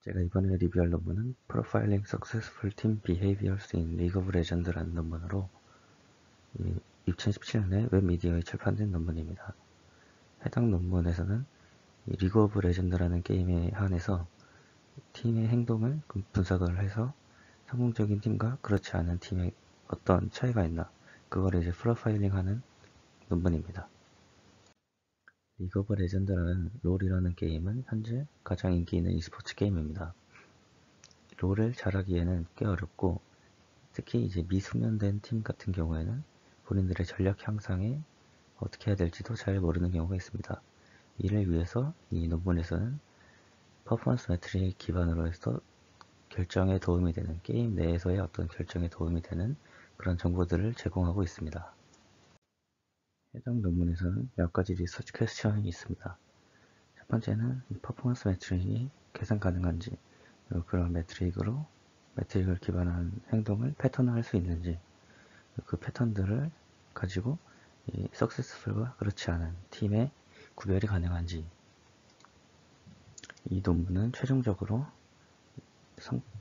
제가 이번에 리뷰할 논문은 Profiling Successful Team Behaviors in League of Legends라는 논문으로 2017년에 웹미디어에 출판된 논문입니다. 해당 논문에서는 리그 오브 레전드라는 게임에 한해서 팀의 행동을 분석을 해서 성공적인 팀과 그렇지 않은 팀의 어떤 차이가 있나 그거를 이제 프로파일링하는 논문입니다. 리그 오브 레전드라는 롤이라는 게임은 현재 가장 인기 있는 e스포츠 게임입니다. 롤을 잘하기에는 꽤 어렵고 특히 이제 미숙련된 팀 같은 경우에는 본인들의 전략 향상에 어떻게 해야 될지도 잘 모르는 경우가 있습니다. 이를 위해서 이 논문에서는 퍼포먼스 매트릭 기반으로 해서 결정에 도움이 되는 게임 내에서의 어떤 결정에 도움이 되는 그런 정보들을 제공하고 있습니다. 해당 논문에서는 몇 가지 리서치 퀘스천이 있습니다. 첫 번째는 퍼포먼스 매트릭이 계산 가능한지, 그런 매트릭을 기반한 행동을 패턴화할 수 있는지, 그 패턴들을 가지고 이 석세스풀과 그렇지 않은 팀의 구별이 가능한지. 이 논문은 최종적으로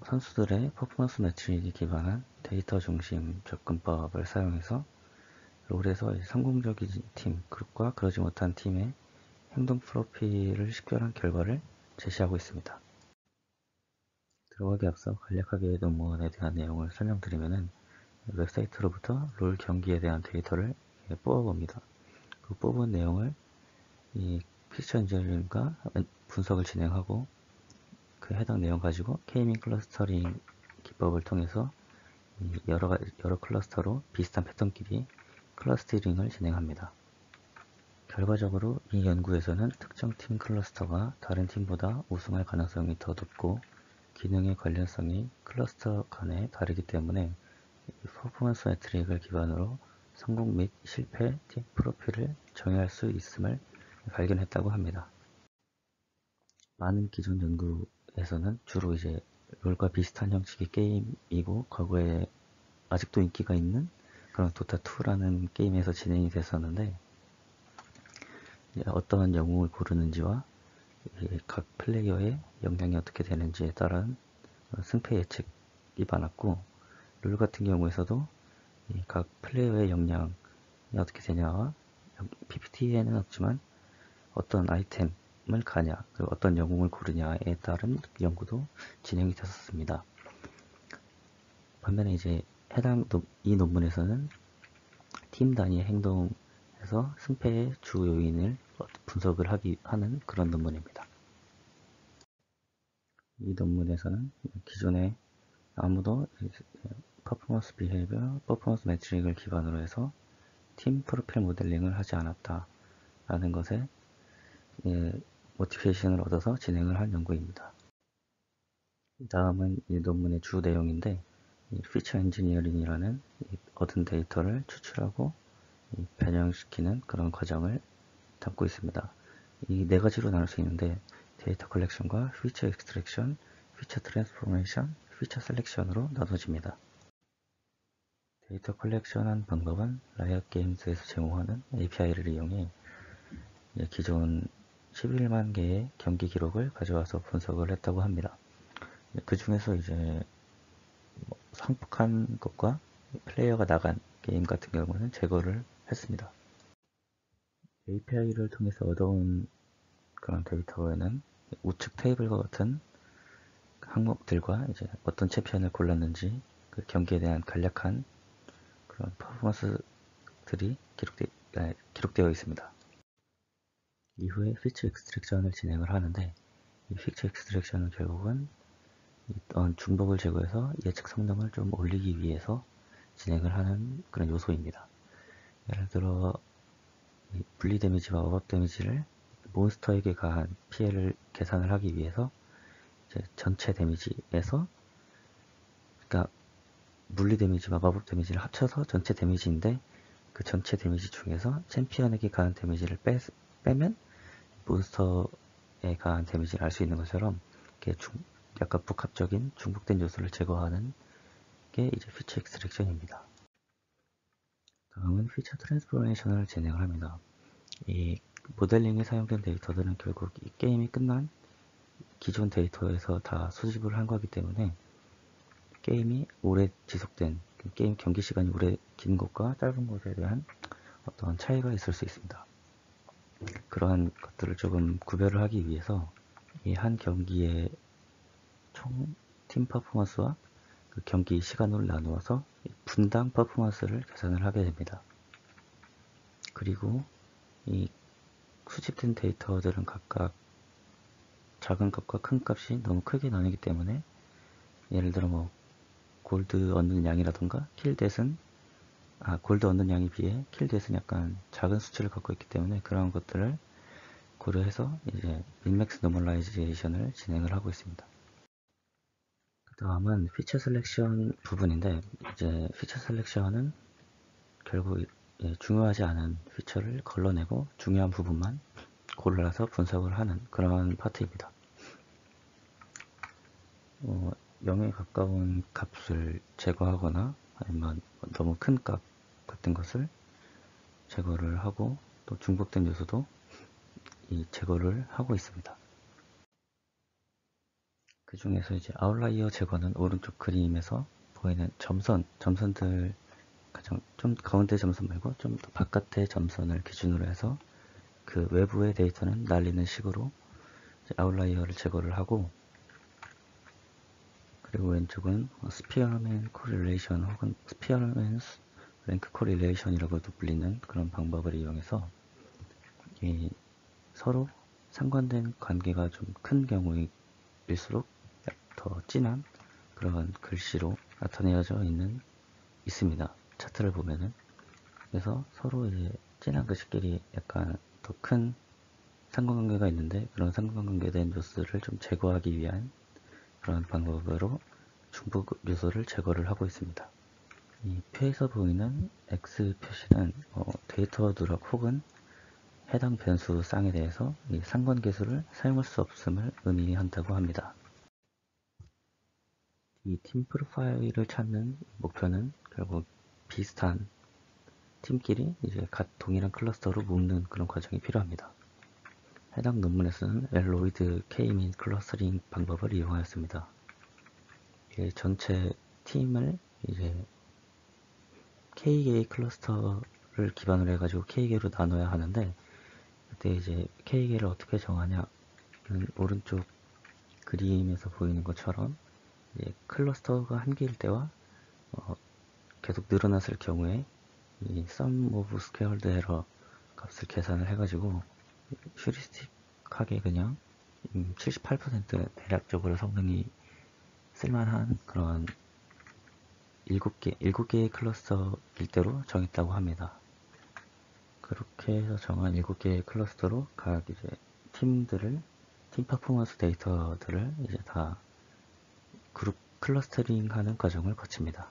선수들의 퍼포먼스 매트릭에 기반한 데이터 중심 접근법을 사용해서 롤에서 성공적인 팀, 그룹과 그러지 못한 팀의 행동 프로필을 식별한 결과를 제시하고 있습니다. 들어가기 앞서 간략하게 논문에 대한 내용을 설명드리면은 웹사이트로부터 롤 경기에 대한 데이터를 뽑아봅니다. 그 뽑은 내용을 이 피처 엔지니어링과 분석을 진행하고 그 해당 내용 가지고 K-민 클러스터링 기법을 통해서 여러 클러스터로 비슷한 패턴끼리 클러스터링을 진행합니다. 결과적으로 이 연구에서는 특정 팀 클러스터가 다른 팀보다 우승할 가능성이 더 높고 기능의 관련성이 클러스터 간에 다르기 때문에 퍼포먼스 매트릭을 기반으로 성공 및 실패 팀 프로필을 정의할 수 있음을 발견했다고 합니다. 많은 기존 연구에서는 주로 이제 롤과 비슷한 형식의 게임이고 과거에 아직도 인기가 있는 그런 도타2라는 게임에서 진행이 됐었는데 어떠한 영웅을 고르는지와 각 플레이어의 역량이 어떻게 되는지에 따른 승패 예측이 많았고 롤 같은 경우에서도 각 플레이어의 역량이 어떻게 되냐와 PPT에는 없지만 어떤 아이템을 가냐, 그리고 어떤 영웅을 고르냐에 따른 연구도 진행이 됐었습니다. 반면에 이제 이 논문에서는 팀 단위의 행동에서 승패의 주 요인을 분석을 하는 그런 논문입니다. 이 논문에서는 기존에 아무도 퍼포먼스 비헤이비어, 퍼포먼스 매트릭을 기반으로 해서 팀 프로필 모델링을 하지 않았다라는 것에 모티베이션을 얻어서 진행을 한 연구입니다. 다음은 이 논문의 주 내용인데 피처 엔지니어링이라는 얻은 데이터를 추출하고 변형시키는 그런 과정을 담고 있습니다. 이 네 가지로 나눌 수 있는데 데이터 컬렉션과 피처 익스트랙션, 피처 트랜스포메이션, 피처 셀렉션으로 나눠집니다. 데이터 컬렉션한 방법은 라이엇 게임즈에서 제공하는 API를 이용해 기존 11만 개의 경기 기록을 가져와서 분석을 했다고 합니다. 그 중에서 이제 상폭한 것과 플레이어가 나간 게임 같은 경우는 제거를 했습니다. API를 통해서 얻어온 그런 데이터에는 우측 테이블과 같은 항목들과 이제 어떤 챔피언을 골랐는지 그 경기에 대한 간략한 그런 퍼포먼스들이 기록되어 있습니다. 이후에 피처 익스트랙션을 진행을 하는데 이 피처 익스트랙션은 결국은 어떤 중복을 제거해서 예측 성능을 좀 올리기 위해서 진행을 하는 그런 요소입니다. 예를 들어 분리 데미지와 어업 데미지를 몬스터에게 가한 피해를 계산을 하기 위해서 이제 전체 데미지에서 그러니까 물리 데미지와 마법 데미지를 합쳐서 전체 데미지인데 그 전체 데미지 중에서 챔피언에게 가한 데미지를 빼면 몬스터에 가한 데미지를 알 수 있는 것처럼 약간 복합적인 중복된 요소를 제거하는 게 이제 피처 익스트랙션입니다. 다음은 피처 트랜스포메이션을 진행을 합니다. 이 모델링에 사용된 데이터들은 결국 이 게임이 끝난 기존 데이터에서 다 수집을 한 거기 때문에 게임이 오래 지속된, 게임 경기 시간이 오래 긴 것과 짧은 것에 대한 어떤 차이가 있을 수 있습니다. 그러한 것들을 조금 구별을 하기 위해서 이 한 경기의 총 팀 퍼포먼스와 그 경기 시간으로 나누어서 분당 퍼포먼스를 계산을 하게 됩니다. 그리고 이 수집된 데이터들은 각각 작은 값과 큰 값이 너무 크게 나뉘기 때문에 예를 들어 뭐 골드 얻는 양이라던가 킬댓은 골드 얻는 양에 비해 킬댓은 약간 작은 수치를 갖고 있기 때문에 그런 것들을 고려해서 이제 민맥스 노멀라이제이션을 진행을 하고 있습니다. 그 다음은 피처 셀렉션 부분인데 이제 피처 셀렉션은 결국 중요하지 않은 피처를 걸러내고 중요한 부분만 골라서 분석을 하는 그런 파트입니다. 0에 가까운 값을 제거하거나 아니면 너무 큰 값 같은 것을 제거를 하고 또 중복된 요소도 제거를 하고 있습니다. 그 중에서 이제 아웃라이어 제거는 오른쪽 그림에서 보이는 점선들 가장 좀 가운데 점선 말고 좀 더 바깥의 점선을 기준으로 해서 그 외부의 데이터는 날리는 식으로 아웃라이어를 제거를 하고, 그리고 왼쪽은 스피어맨 코릴레이션 혹은 스피어맨 랭크 코릴레이션이라고도 불리는 그런 방법을 이용해서 서로 상관된 관계가 좀 큰 경우일수록 더 진한 그런 글씨로 나타내어져 있습니다. 차트를 보면은. 그래서 서로 이제 진한 글씨끼리 약간 더 큰 상관관계가 있는데 그런 상관관계된 요소를 좀 제거하기 위한 그런 방법으로 중복 요소를 제거를 하고 있습니다. 이 표에서 보이는 X 표시는 데이터 누락 혹은 해당 변수 쌍에 대해서 이 상관계수를 사용할 수 없음을 의미한다고 합니다. 이 팀 프로파일을 찾는 목표는 결국 비슷한 팀끼리 이제 동일한 클러스터로 묶는 그런 과정이 필요합니다. 해당 논문에서는 엘로이드 K-민 클러스터링 방법을 이용하였습니다. 전체 팀을 이제 K개의 클러스터를 기반으로 해가지고 K개로 나눠야 하는데, 그때 이제 K개를 어떻게 정하냐, 오른쪽 그림에서 보이는 것처럼 클러스터가 한 개일 때와 계속 늘어났을 경우에 이 sum of squared error 값을 계산을 해가지고 휴리스틱하게 그냥 78% 대략적으로 성능이 쓸만한 그런 7개의 클러스터일 대로 정했다고 합니다. 그렇게 해서 정한 7개의 클러스터로 각 이제 팀 퍼포먼스 데이터들을 이제 다 그룹 클러스터링 하는 과정을 거칩니다.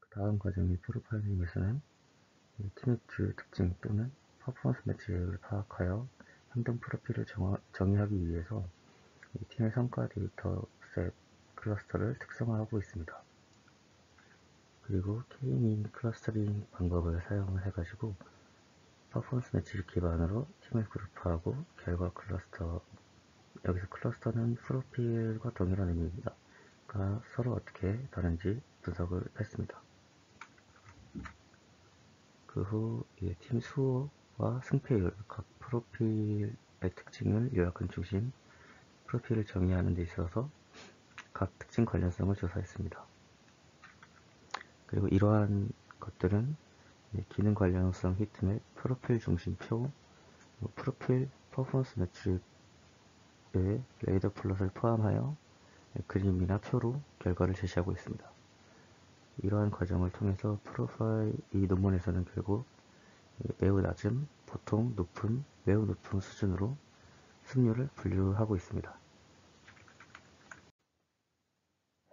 그 다음 과정이 프로파일링에서는 팀의 주요 특징 또는 퍼포먼스 매치를 파악하여 행동 프로필을 정의하기 위해서 팀의 성과 데이터 셋 클러스터를 특성화하고 있습니다. 그리고 K-민 클러스터링 방법을 사용을 해가지고 퍼포먼스 매치를 기반으로 팀을 그룹화하고 결과 클러스터, 여기서 클러스터는 프로필과 동일한 의미입니다. 가 서로 어떻게 다른지 분석을 했습니다. 그 후 팀 수와 승패율, 각 프로필의 특징을 요약한 중심 프로필을 정의하는 데 있어서 각 특징 관련성을 조사했습니다. 그리고 이러한 것들은 기능 관련성 히트맵, 프로필 중심표, 프로필 퍼포먼스 매트릭의 레이더 플롯을 포함하여 그림이나 표로 결과를 제시하고 있습니다. 이러한 과정을 통해서 이 논문에서는 결국 매우 낮음, 보통, 높음, 매우 높은 수준으로 승률을 분류하고 있습니다.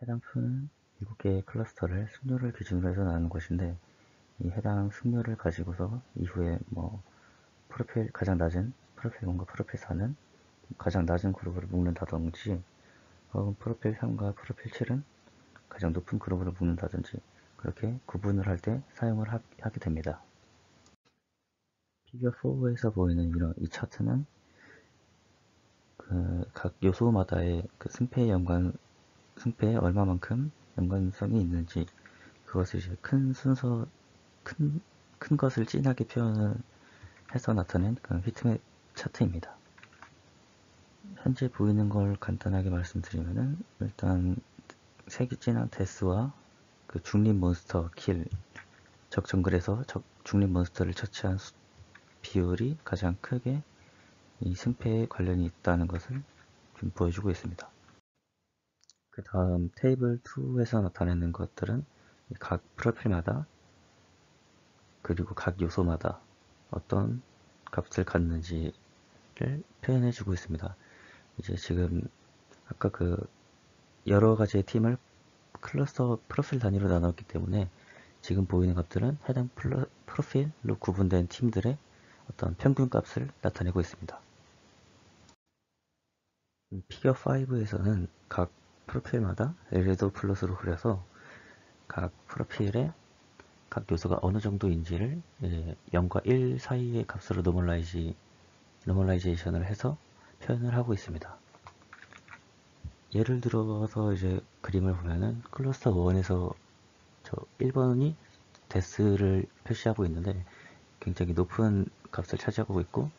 해당 표는 7개의 클러스터를 승률을 기준으로 해서 나눈 것인데, 이 해당 승률을 가지고서 이후에 가장 낮은 프로필 1과 프로필 4는 가장 낮은 그룹으로 묶는다든지, 혹은 프로필 3과 프로필 7은 가장 높은 그룹으로 묶는다든지, 그렇게 구분을 할 때 사용을 하게 됩니다. 피겨 4에서 보이는 이 차트는 각 요소마다의 승패에 얼마만큼 연관성이 있는지, 그것을 이제 큰 것을 진하게 표현을 해서 나타낸 그런 히트맵 차트입니다. 현재 보이는 걸 간단하게 말씀드리면은, 일단 색이 진한 데스와 그 중립 몬스터 킬, 적 정글에서 중립 몬스터를 처치한 비율이 가장 크게 이 승패에 관련이 있다는 것을 좀 보여주고 있습니다. 그 다음 테이블 2에서 나타내는 것들은 각 프로필마다 그리고 각 요소마다 어떤 값을 갖는지를 표현해 주고 있습니다. 이제 지금 아까 여러 가지의 팀을 클러스터 프로필 단위로 나눴기 때문에 지금 보이는 값들은 해당 프로필로 구분된 팀들의 어떤 평균 값을 나타내고 있습니다. 피겨 5에서는 각 프로필마다 레드 플러스로 그려서 각 프로필의 각 요소가 어느 정도인지를 0과 1 사이의 값으로 노멀라이제이션을 해서 표현을 하고 있습니다. 예를 들어서 이제 그림을 보면은 클러스터 1에서 저 1번이 데스를 표시하고 있는데 굉장히 높은 값을 차지하고 있고,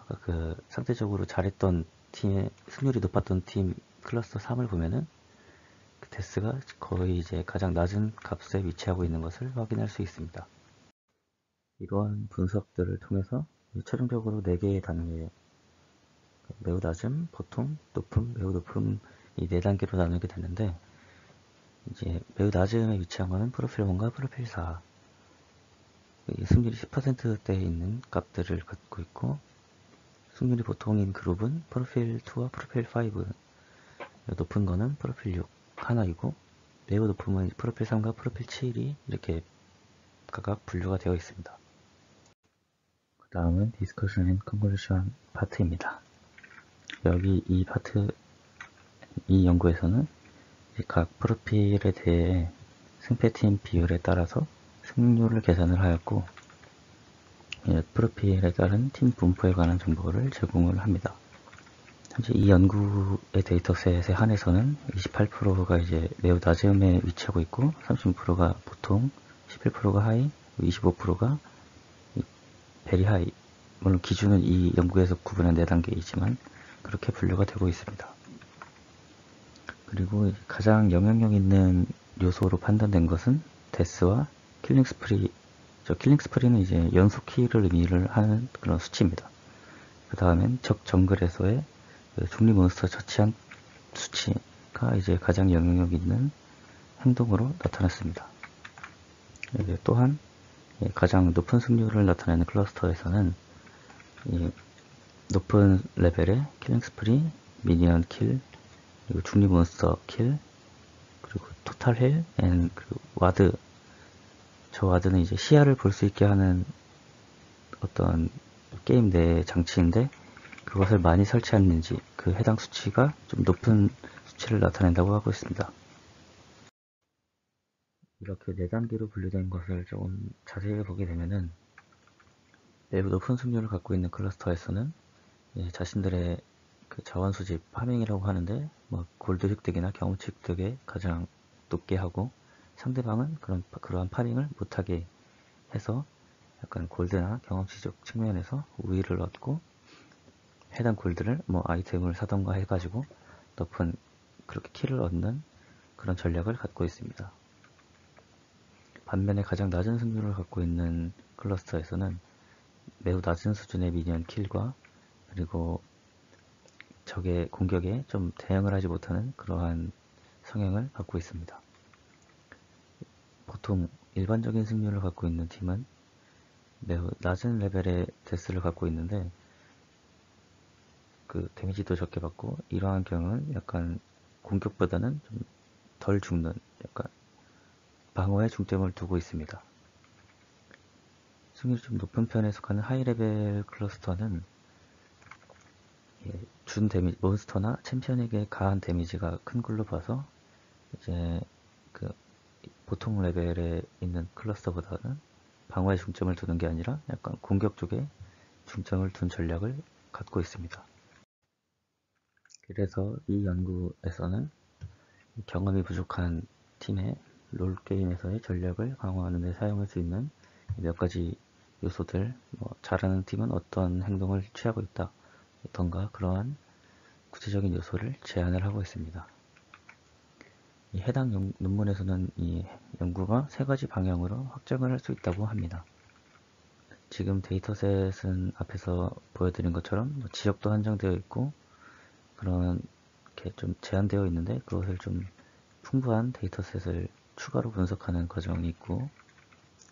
아까 상대적으로 잘했던 팀의 승률이 높았던 팀 클러스터 3을 보면은 그 데스가 거의 이제 가장 낮은 값에 위치하고 있는 것을 확인할 수 있습니다. 이러한 분석들을 통해서 최종적으로 4개의 단계, 매우 낮음, 보통, 높음, 매우 높음, 이 4단계로 나누게 되는데, 이제 매우 낮음에 위치한 것은 프로필 1과 프로필 4, 승률이 10%대에 있는 값들을 갖고 있고, 승률이 보통인 그룹은 프로필 2와 프로필 5, 높은 거는 프로필 6 하나이고, 매우 높음은 프로필 3과 프로필 7이 이렇게 각각 분류가 되어 있습니다. 그 다음은 디스커션 앤 컨클루션 파트입니다. 여기 이 연구에서는 각 프로필에 대해 승패팀 비율에 따라서 승률을 계산을 하였고, 프로필에 따른 팀 분포에 관한 정보를 제공을 합니다. 현재 이 연구의 데이터셋에 한해서는 28%가 이제 매우 낮음에 위치하고 있고, 36%가 보통, 11%가 하이, 25%가 베리 하이. 물론 기준은 이 연구에서 구분한 4단계이지만 그렇게 분류가 되고 있습니다. 그리고 가장 영향력 있는 요소로 판단된 것은 데스와 킬링 스프리. 킬링 스프리는 이제 연속 킬을 의미를 하는 그런 수치입니다. 그 다음엔 적 정글에서의 중립 몬스터 처치한 수치가 이제 가장 영향력 있는 행동으로 나타났습니다. 또한 가장 높은 승률을 나타내는 클러스터에서는 높은 레벨의 킬링 스프리, 미니언 킬, 그리고 중립 몬스터 킬, 그리고 토탈 힐, 그리고 와드. 저 와드는 이제 시야를 볼 수 있게 하는 어떤 게임 내 장치인데, 그것을 많이 설치했는지 그 해당 수치가 좀 높은 수치를 나타낸다고 하고 있습니다. 이렇게 4단계로 분류된 것을 조금 자세히 보게 되면은, 매우 높은 승률을 갖고 있는 클러스터에서는 자신들의 자원 수집 파밍이라고 하는데, 골드 획득이나 경험치 획득에 가장 높게 하고, 상대방은 그러한 파밍을 못하게 해서 약간 골드나 경험치적 측면에서 우위를 얻고, 해당 골드를 아이템을 사던가 해가지고 높은 그렇게 킬을 얻는 그런 전략을 갖고 있습니다. 반면에 가장 낮은 승률을 갖고 있는 클러스터에서는 매우 낮은 수준의 미니언 킬과 그리고 적의 공격에 좀 대응을 하지 못하는 그러한 성향을 갖고 있습니다. 보통 일반적인 승률을 갖고 있는 팀은 매우 낮은 레벨의 데스를 갖고 있는데, 데미지도 적게 받고, 이러한 경우는 약간 공격보다는 좀 덜 죽는, 약간 방어에 중점을 두고 있습니다. 승률이 좀 높은 편에 속하는 하이레벨 클러스터는 준 데미지, 몬스터나 챔피언에게 가한 데미지가 큰 걸로 봐서 이제 보통 레벨에 있는 클러스터보다는 방어에 중점을 두는 게 아니라 약간 공격 쪽에 중점을 둔 전략을 갖고 있습니다. 그래서 이 연구에서는 경험이 부족한 팀의 롤게임에서의 전략을 강화하는 데 사용할 수 있는 몇 가지 요소들, 잘하는 팀은 어떤 행동을 취하고 있다, 던가 그러한 구체적인 요소를 제안을 하고 있습니다. 이 해당 논문에서는 이 연구가 세 가지 방향으로 확장을 할 수 있다고 합니다. 지금 데이터셋은 앞에서 보여드린 것처럼 지역도 한정되어 있고 그런 게 좀 제한되어 있는데 그것을 좀 풍부한 데이터셋을 추가로 분석하는 과정이 있고,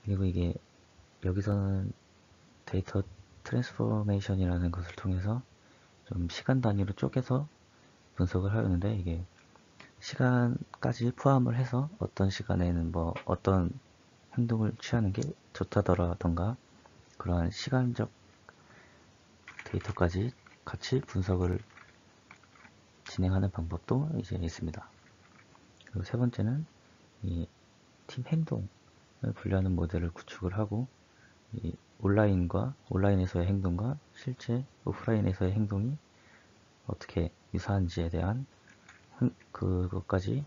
그리고 이게 여기서는 데이터 트랜스포메이션이라는 것을 통해서 좀 시간 단위로 쪼개서 분석을 하였는데, 이게 시간까지 포함을 해서 어떤 시간에는 어떤 행동을 취하는 게 좋다더라던가 그러한 시간적 데이터까지 같이 분석을 진행하는 방법도 이제 있습니다. 그리고 세 번째는 이 팀 행동을 분류하는 모델을 구축을 하고, 이 온라인에서의 행동과 실제 오프라인에서의 행동이 어떻게 유사한지에 대한 그것까지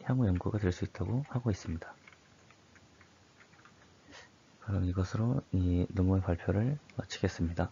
향후 연구가 될 수 있다고 하고 있습니다. 그럼 이것으로 이 논문 발표를 마치겠습니다.